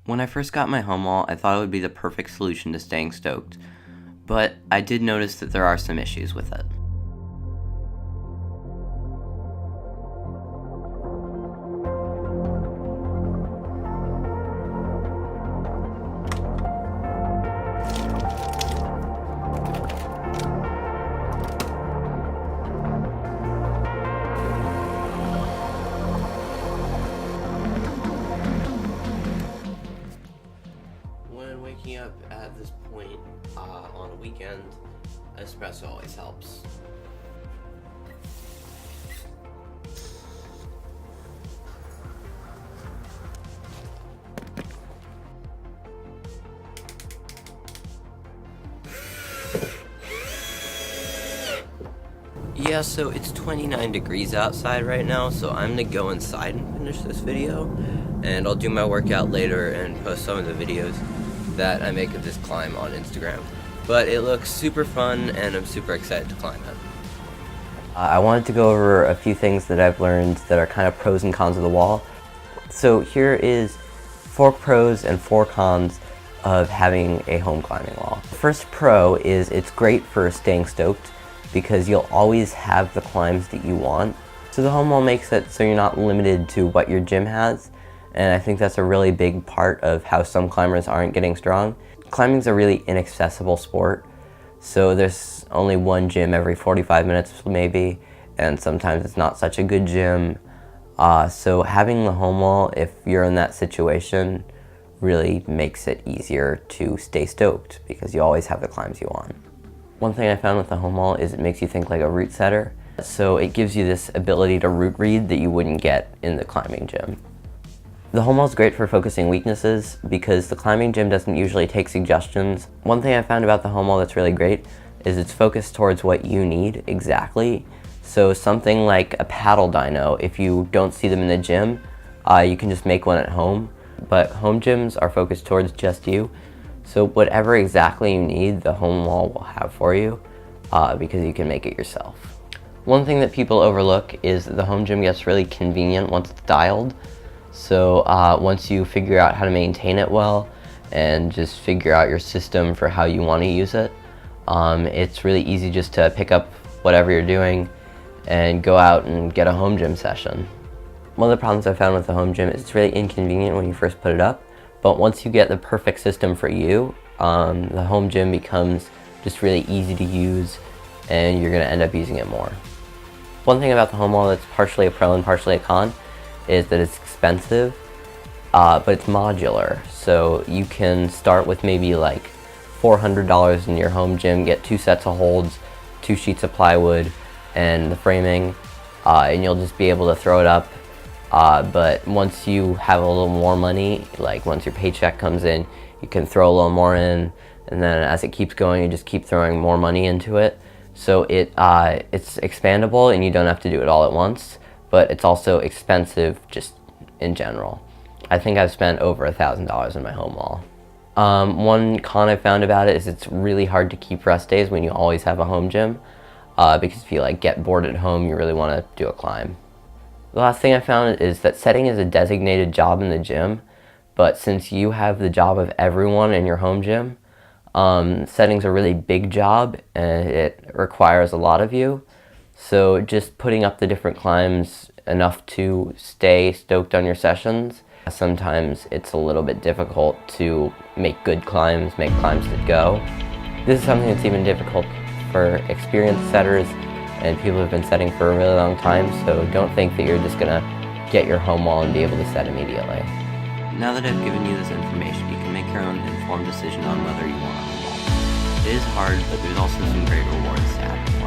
When I first got my home wall, I thought it would be the perfect solution to staying stoked, but I did notice that there are some issues with it. When waking up at this point on a weekend, espresso always helps. Yeah, so it's 29 degrees outside right now, so I'm gonna go inside and finish this video, and I'll do my workout later and post some of the videos that I make of this climb on Instagram. But it looks super fun, and I'm super excited to climb it. I wanted to go over a few things that I've learned that are kind of pros and cons of the wall. So here is 4 pros and 4 cons of having a home climbing wall. The first pro is it's great for staying stoked because you'll always have the climbs that you want. So the home wall makes it so you're not limited to what your gym has, and I think that's a really big part of how some climbers aren't getting strong. Climbing's a really inaccessible sport, so there's only one gym every 45 minutes maybe, and sometimes it's not such a good gym. So having the home wall, if you're in that situation, really makes it easier to stay stoked because you always have the climbs you want. One thing I found with the home wall is it makes you think like a route setter. So it gives you this ability to route read that you wouldn't get in the climbing gym. The home wall is great for focusing weaknesses because the climbing gym doesn't usually take suggestions. One thing I found about the home wall that's really great is it's focused towards what you need exactly. So something like a paddle dyno, if you don't see them in the gym, you can just make one at home. But home gyms are focused towards just you. So whatever exactly you need, the home wall will have for you because you can make it yourself. One thing that people overlook is that the home gym gets really convenient once it's dialed. So once you figure out how to maintain it well and just figure out your system for how you want to use it, it's really easy just to pick up whatever you're doing and go out and get a home gym session. One of the problems I found with the home gym is it's really inconvenient when you first put it up. But once you get the perfect system for you, the home gym becomes just really easy to use and you're going to end up using it more. One thing about the home wall that's partially a pro and partially a con is that it's expensive, but it's modular. So you can start with maybe like $400 in your home gym, get 2 sets of holds, 2 sheets of plywood, and the framing, and you'll just be able to throw it up. But once you have a little more money, like once your paycheck comes in, you can throw a little more in, and then as it keeps going, you just keep throwing more money into it. So it's expandable and you don't have to do it all at once, but it's also expensive just in general. I think I've spent over $1,000 in my home wall. One con I found about it is it's really hard to keep rest days when you always have a home gym, because if you like get bored at home, you really want to do a climb. The last thing I found is that setting is a designated job in the gym, but since you have the job of everyone in your home gym, setting's a really big job and it requires a lot of you. So just putting up the different climbs enough to stay stoked on your sessions, sometimes it's a little bit difficult to make good climbs, make climbs that go. This is something that's even difficult for experienced setters and people who've been setting for a really long time, so don't think that you're just gonna get your home wall and be able to set immediately. Now that I've given you this information, you can make your own informed decision on whether you want a home wall. It is hard, but there's also some great rewards to having it.